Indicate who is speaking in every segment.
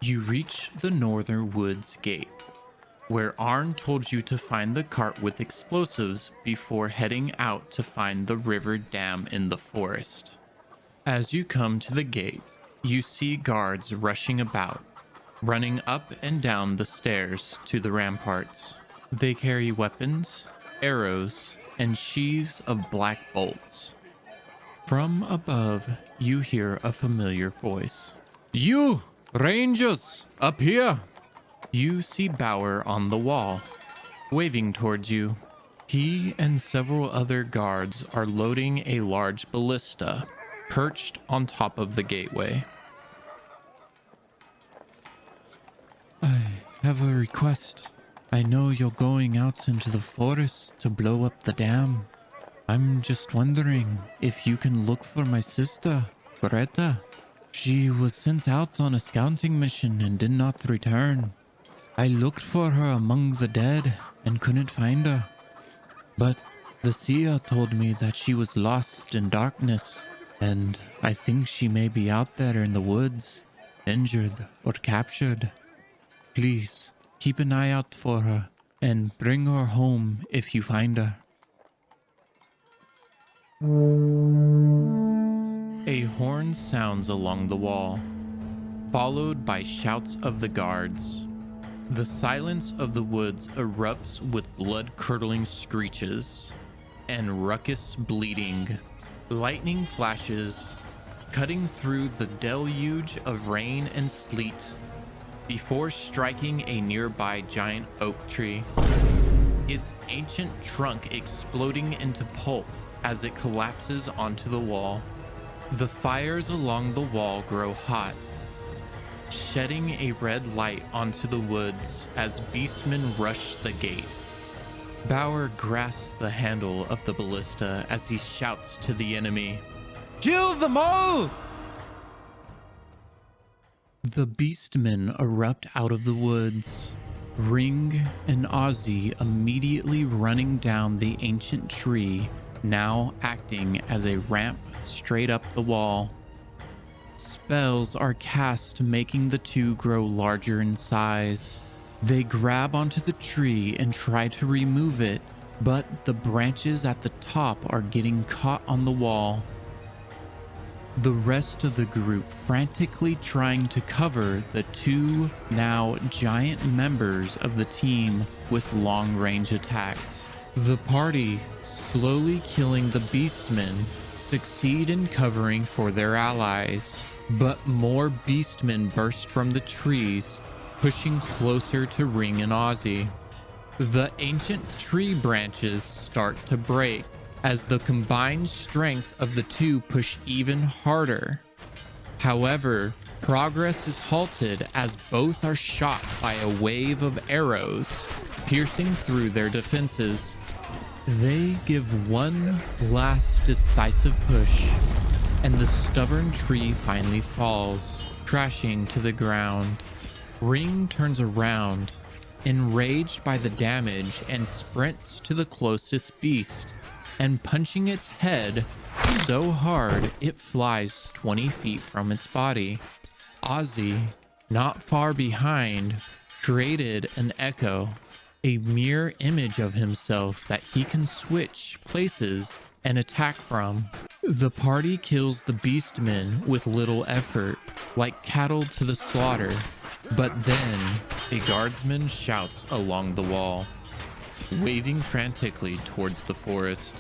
Speaker 1: You reach the northern woods gate, where Arn told you to find the cart with explosives before heading out to find the river dam in the forest. As you come to the gate, you see guards rushing about, running up and down the stairs to the ramparts. They carry weapons, arrows, and sheaves of black bolts. From above, you hear a familiar voice. "You, Rangers, up here!" You see Bauer on the wall, waving towards you. He and several other guards are loading a large ballista perched on top of the gateway. "I have a request. I know you're going out into the forest to blow up the dam. I'm just wondering if you can look for my sister, Greta. She was sent out on a scouting mission and did not return. I looked for her among the dead and couldn't find her. But the seer told me that she was lost in darkness, and I think she may be out there in the woods, injured or captured. Please, keep an eye out for her and bring her home if you find her." A horn sounds along the wall, followed by shouts of the guards. The silence of the woods erupts with blood-curdling screeches and raucous bleating. Lightning flashes, cutting through the deluge of rain and sleet before striking a nearby giant oak tree, its ancient trunk exploding into pulp as it collapses onto the wall. The fires along the wall grow hot, shedding a red light onto the woods as beastmen rush the gate. Bauer grasps the handle of the ballista as he shouts to the enemy, "Kill them all!" The beastmen erupt out of the woods, Ring and Ozzy immediately running down the ancient tree, now acting as a ramp straight up the wall. Spells are cast, making the two grow larger in size. They grab onto the tree and try to remove it, but the branches at the top are getting caught on the wall. The rest of the group frantically trying to cover the two now giant members of the team with long-range attacks. The party, slowly killing the beastmen, succeed in covering for their allies, but more beastmen burst from the trees, pushing closer to Ring and Ozzy. The ancient tree branches start to break as the combined strength of the two push even harder. However, progress is halted as both are shot by a wave of arrows, piercing through their defenses. They give one last decisive push, and the stubborn tree finally falls, crashing to the ground. Ring turns around, enraged by the damage, and sprints to the closest beast, and punching its head so hard it flies 20 feet from its body. Ozzy, not far behind, created an echo, a mirror image of himself that he can switch places and attack from. The party kills the beastmen with little effort, like cattle to the slaughter, but then a guardsman shouts along the wall, waving frantically towards the forest,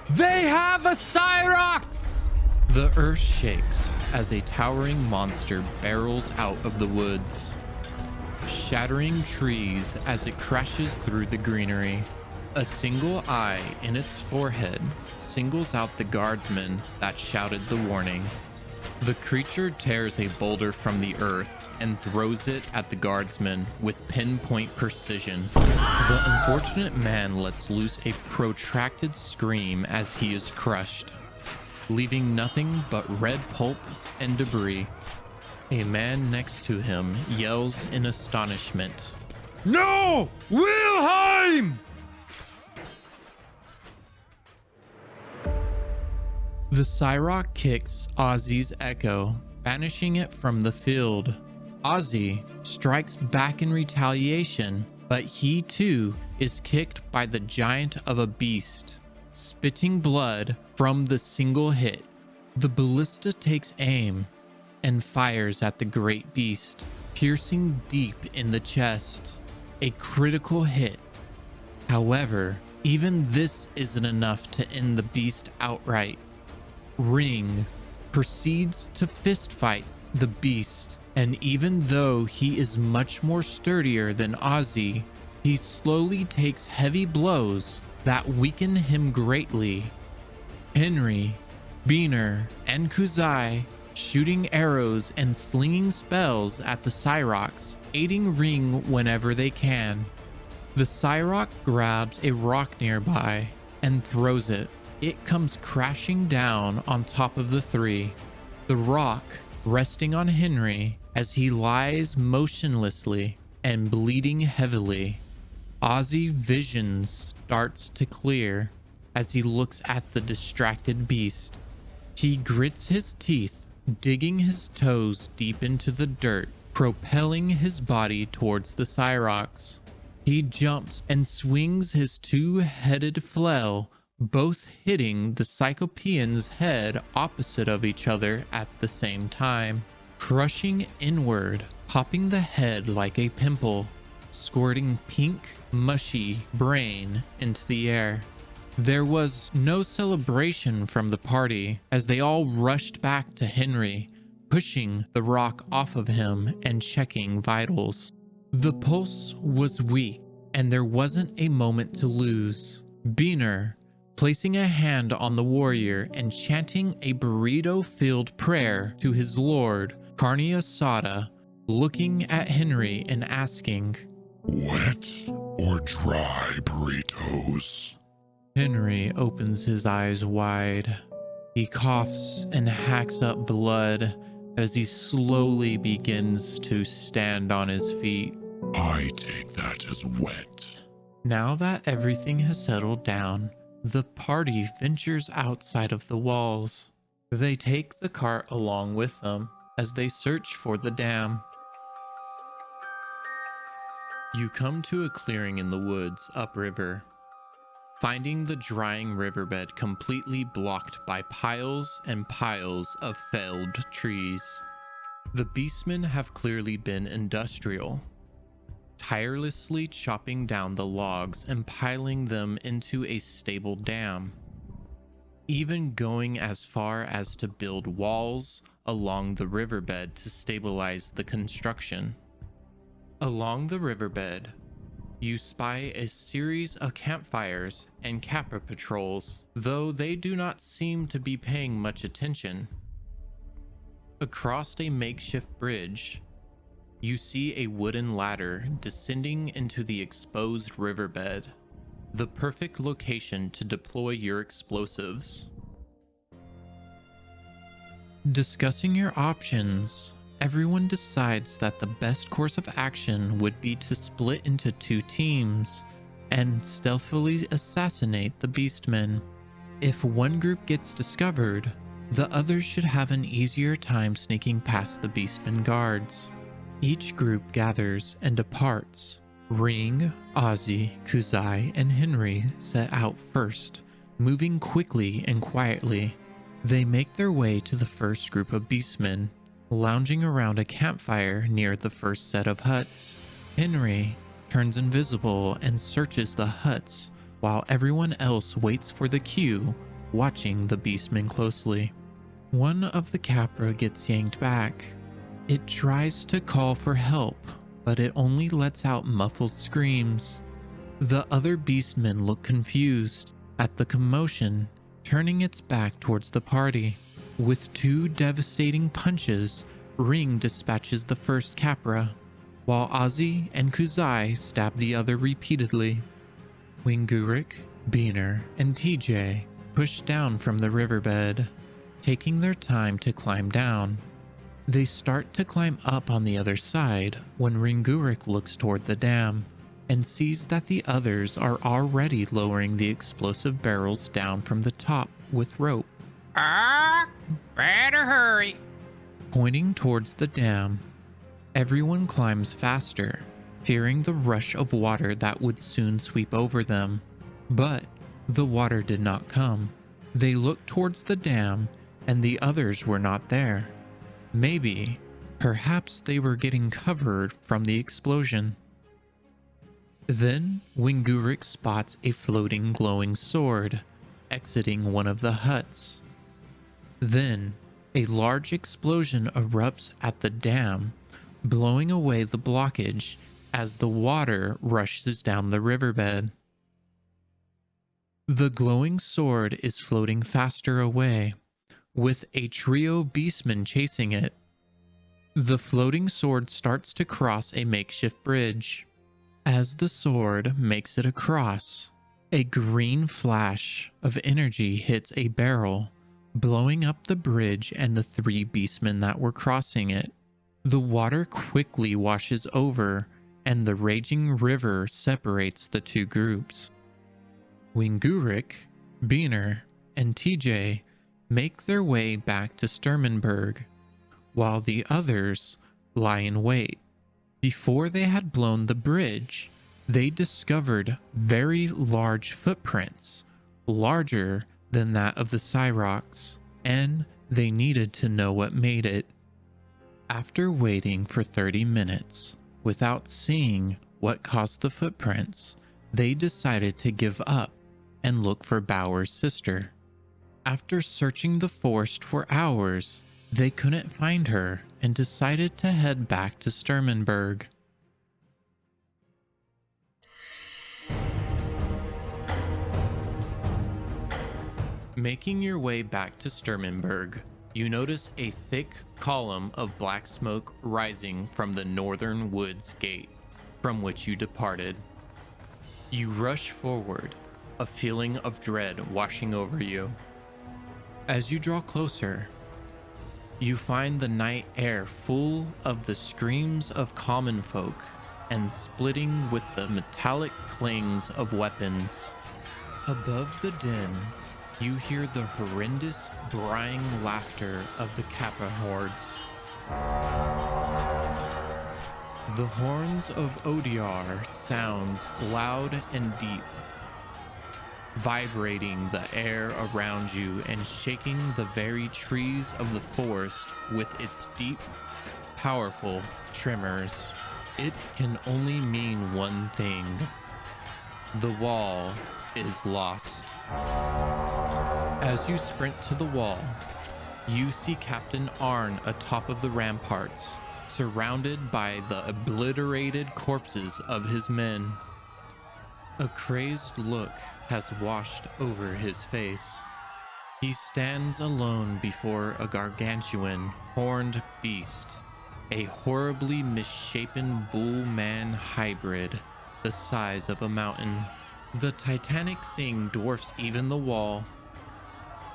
Speaker 1: "They have a Cyrox!" The earth shakes as a towering monster barrels out of the woods, shattering trees as it crashes through the greenery. A single eye in its forehead singles out the guardsman that shouted the warning. The creature tears a boulder from the earth and throws it at the guardsman with pinpoint precision. The unfortunate man lets loose a protracted scream as he is crushed, leaving nothing but red pulp and debris. A man next to him yells in astonishment, "No! Wilhelm!" The Cyrock kicks Ozzy's echo, banishing it from the field. Ozzy strikes back in retaliation, but he too is kicked by the giant of a beast, spitting blood from the single hit. The ballista takes aim and fires at the great beast, piercing deep in the chest. A critical hit. However, even this isn't enough to end the beast outright. Ring proceeds to fistfight the beast, and even though he is much more sturdier than Ozzy, he slowly takes heavy blows that weaken him greatly. Henry, Beaner, and Kuzai shooting arrows and slinging spells at the Cyrox, aiding Ring whenever they can. The Cyrox grabs a rock nearby and throws it. It comes crashing down on top of the three, the rock resting on Henry as he lies motionlessly and bleeding heavily. Ozzy vision starts to clear as he looks at the distracted beast. He grits his teeth, digging his toes deep into the dirt, propelling his body towards the Cyrox. He jumps and swings his two-headed flail, both hitting the Cyclopean's head opposite of each other at the same time, crushing inward, popping the head like a pimple, squirting pink, mushy brain into the air. There was no celebration from the party as they all rushed back to Henry, pushing the rock off of him and checking vitals. The pulse was weak, and there wasn't a moment to lose. Beaner, placing a hand on the warrior and chanting a burrito-filled prayer to his lord, Carne Asada, looking at Henry and asking,
Speaker 2: "Wet or dry burritos?"
Speaker 1: Henry opens his eyes wide. He coughs and hacks up blood as he slowly begins to stand on his feet.
Speaker 2: "I take that as wet."
Speaker 1: Now that everything has settled down, the party ventures outside of the walls. They take the cart along with them as they search for the dam. You come to a clearing in the woods upriver, finding the drying riverbed completely blocked by piles and piles of felled trees. The beastmen have clearly been industrial, tirelessly chopping down the logs and piling them into a stable dam, even going as far as to build walls along the riverbed to stabilize the construction. Along the riverbed, you spy a series of campfires and Kappa patrols, though they do not seem to be paying much attention. Across a makeshift bridge, you see a wooden ladder descending into the exposed riverbed, the perfect location to deploy your explosives. Discussing your options, everyone decides that the best course of action would be to split into two teams and stealthily assassinate the beastmen. If one group gets discovered, the others should have an easier time sneaking past the beastmen guards. Each group gathers and departs. Ring, Ozzy, Kuzai, and Henry set out first, moving quickly and quietly. They make their way to the first group of beastmen, lounging around a campfire near the first set of huts. Henry turns invisible and searches the huts, while everyone else waits for the cue, watching the beastmen closely. One of the Capra gets yanked back. It tries to call for help, but it only lets out muffled screams. The other beastmen look confused at the commotion, turning its back towards the party. With two devastating punches, Ring dispatches the first Capra, while Ozzy and Kuzai stab the other repeatedly. Wingurik, Beaner, and TJ push down from the riverbed, taking their time to climb down. They start to climb up on the other side when Ringurik looks toward the dam and sees that the others are already lowering the explosive barrels down from the top with rope.
Speaker 3: Better hurry.
Speaker 1: Pointing towards the dam, Everyone climbs faster, fearing the rush of water that would soon sweep over them. But the water did not come. They looked towards the dam, and the others were not there. Maybe, perhaps they were getting covered from the explosion. Then Wingurik spots a floating glowing sword exiting one of the huts. Then a large explosion erupts at the dam, blowing away the blockage as the water rushes down the riverbed. The glowing sword is floating faster away, with a trio of beastmen chasing it. The floating sword starts to cross a makeshift bridge. As the sword makes it across, a green flash of energy hits a barrel, blowing up the bridge and the 3 beastmen that were crossing it. The water quickly washes over, and the raging river separates the 2 groups. Wingurik, Beaner, and TJ make their way back to Sturmenburg, while the others lie in wait. Before they had blown the bridge, they discovered very large footprints, larger than that of the Cyrox, and they needed to know what made it. After waiting for 30 minutes without seeing what caused the footprints, they decided to give up and look for Bauer's sister. After searching the forest for hours, they couldn't find her and decided to head back to Sturmenburg. Making your way back to Sturmenburg, you notice a thick column of black smoke rising from the northern woods gate from which you departed. You rush forward, a feeling of dread washing over you. As you draw closer, you find the night air full of the screams of common folk and splitting with the metallic clings of weapons. Above the din, you hear the horrendous, braying laughter of the Kappa hordes. The horns of Odiar sounds loud and deep, vibrating the air around you and shaking the very trees of the forest with its deep, powerful tremors. It can only mean one thing: the wall is lost. As you sprint to the wall, you see Captain Arn atop of the ramparts, surrounded by the obliterated corpses of his men. A crazed look has washed over his face. He stands alone before a gargantuan, horned beast, a horribly misshapen bull-man hybrid the size of a mountain. The titanic thing dwarfs even the wall.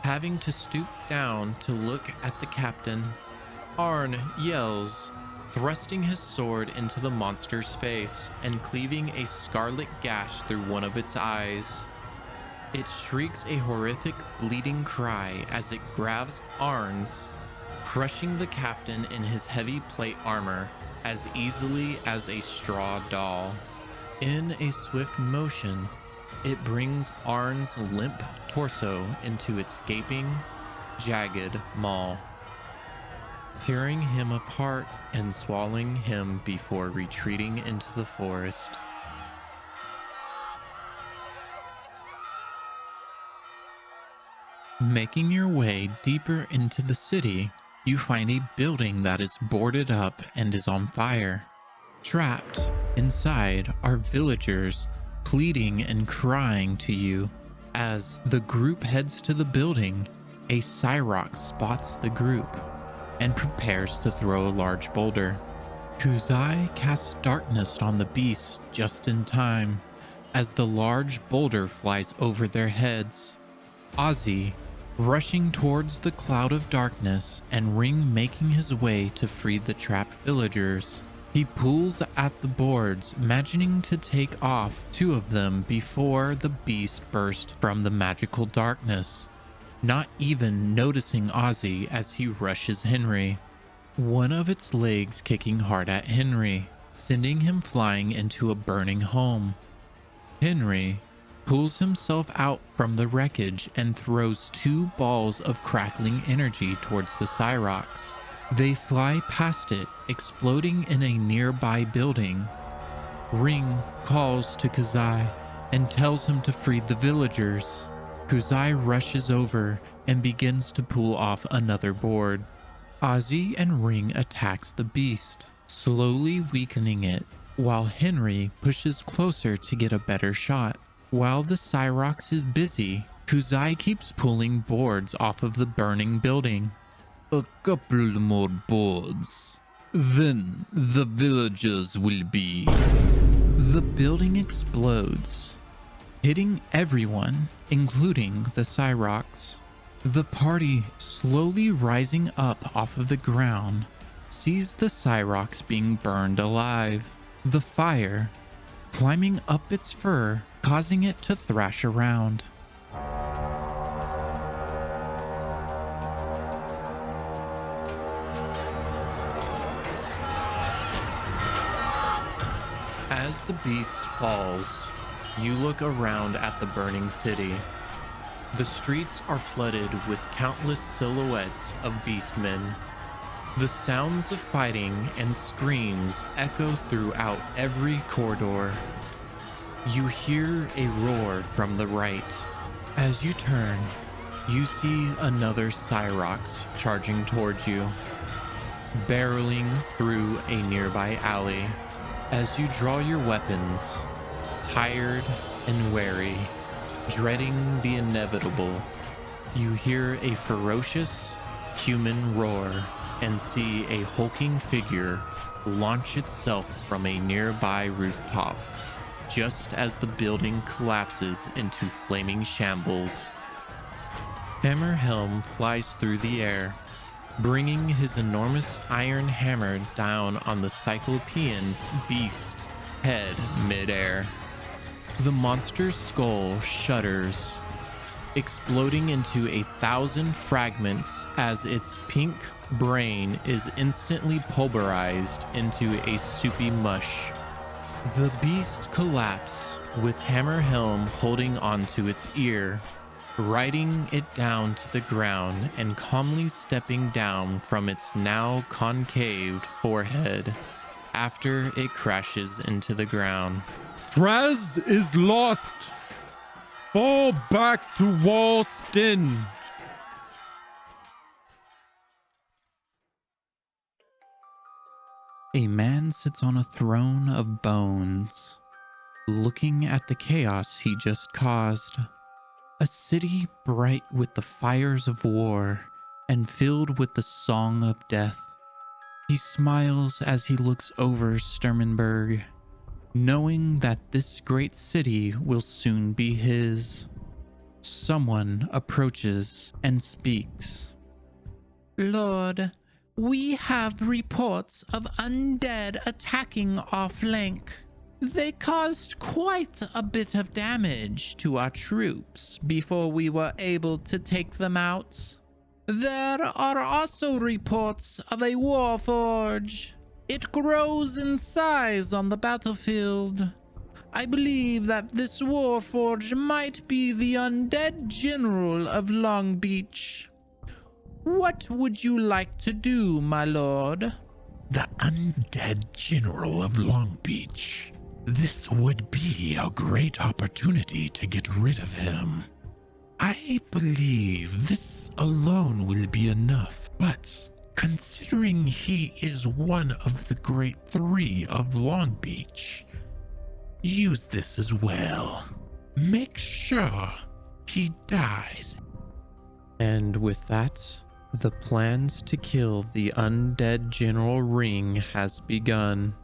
Speaker 1: Having to stoop down to look at the captain, Arn yells, thrusting his sword into the monster's face and cleaving a scarlet gash through one of its eyes. It shrieks a horrific bleeding cry as it grabs Arn's, crushing the captain in his heavy plate armor as easily as a straw doll. In a swift motion, it brings Arn's limp torso into its gaping, jagged maw, tearing him apart and swallowing him before retreating into the forest. Making your way deeper into the city, you find a building that is boarded up and is on fire. Trapped inside are villagers pleading and crying to you. As the group heads to the building, a Cyrox spots the group and prepares to throw a large boulder. Kuzai casts darkness on the beast just in time as the large boulder flies over their heads. Ozzy, rushing towards the cloud of darkness, and Ring making his way to free the trapped villagers. He pulls at the boards, imagining to take off 2 of them before the beast burst from the magical darkness, not even noticing Ozzy as he rushes Henry. one of its legs kicking hard at Henry, sending him flying into a burning home. Henry pulls himself out from the wreckage and throws two balls of crackling energy towards the Cyrox. They fly past it, exploding in a nearby building. Ring calls to Kazai and tells him to free the villagers. Kuzai rushes over and begins to pull off another board. Ozzy and Ring attacks the beast, slowly weakening it, while Henry pushes closer to get a better shot. While the Cyrox is busy, Kuzai keeps pulling boards off of the burning building. A couple more boards. Then the villagers will be... The building explodes, hitting everyone, including the Cyrox. The party, slowly rising up off of the ground, sees the Cyrox being burned alive. The fire climbing up its fur, causing it to thrash around. As the beast falls, you look around at the burning city. The streets are flooded with countless silhouettes of beastmen. The sounds of fighting and screams echo throughout every corridor. You hear a roar from the right. As you turn, you see another Cyrox charging towards you, barreling through a nearby alley. As you draw your weapons, tired and wary, dreading the inevitable, you hear a ferocious human roar and see a hulking figure launch itself from a nearby rooftop, just as the building collapses into flaming shambles. Hammerhelm flies through the air, bringing his enormous iron hammer down on the Cyclopean's beast head midair. The monster's skull shudders, exploding into 1,000 fragments as its pink brain is instantly pulverized into a soupy mush. The beast collapses, with Hammerhelm holding onto its ear, riding it down to the ground and calmly stepping down from its now concaved forehead after it crashes into the ground.
Speaker 3: Traz is lost! Fall back to Wallston!
Speaker 1: A man sits on a throne of bones, looking at the chaos he just caused. A city bright with the fires of war and filled with the song of death. He smiles as he looks over Sturmenburg, knowing that this great city will soon be his. Someone approaches and speaks. Lord, we have reports of undead attacking our flank. They caused quite a bit of damage to our troops before we were able to take them out. There are also reports of a warforge. It grows in size on the battlefield. I believe that this warforge might be the undead general of Long Beach. What would you like to do, my lord?
Speaker 2: The undead general of Long Beach. This would be a great opportunity to get rid of him. I believe this alone will be enough, but considering he is one of the great three of Long Beach, use this as well. Make sure he dies.
Speaker 1: And with that, the plans to kill the undead General Ring has begun.